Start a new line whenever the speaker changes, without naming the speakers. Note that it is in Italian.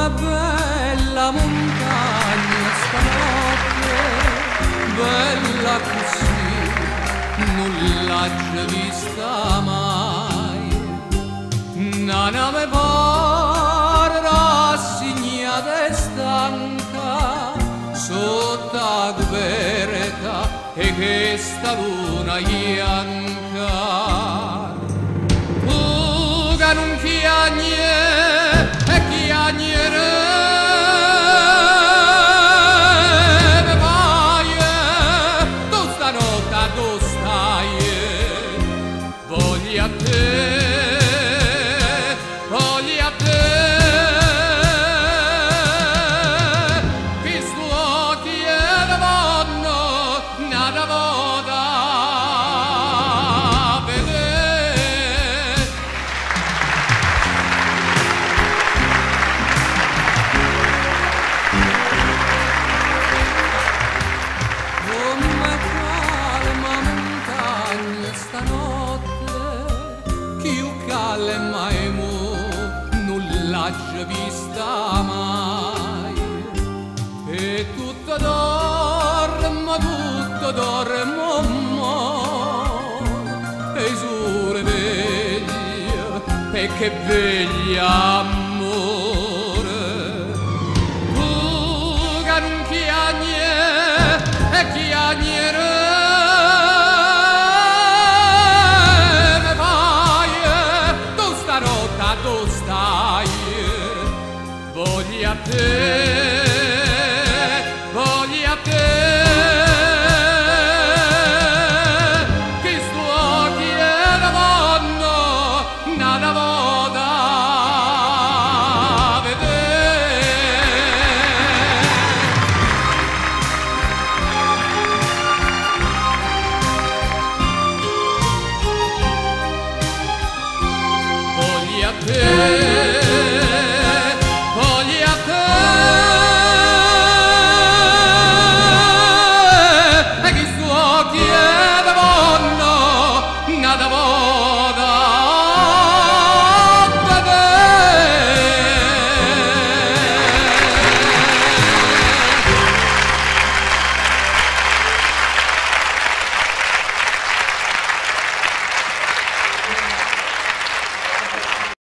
Com'è bella montagna stanotte, bella così, non l'ha già vista mai. Una nave pare rassegnata e stanca sotto la coperta e che sta luna bianca. Tu che non chiagni e chiagneremo vai, tu stanotte dove stai? Voglio a te, che sto chiedendo nada voda vedere. Come calma montagna stanotte, più calma e non l'ha già vista mai. E tutto dormo, e il sole veglia, e che veglia amore. Tu che non chiagni e chiagneremo vai, tu stanotte dove stai? Voglio a te, che sto chiedendo nada voda vedere. Voglio a te.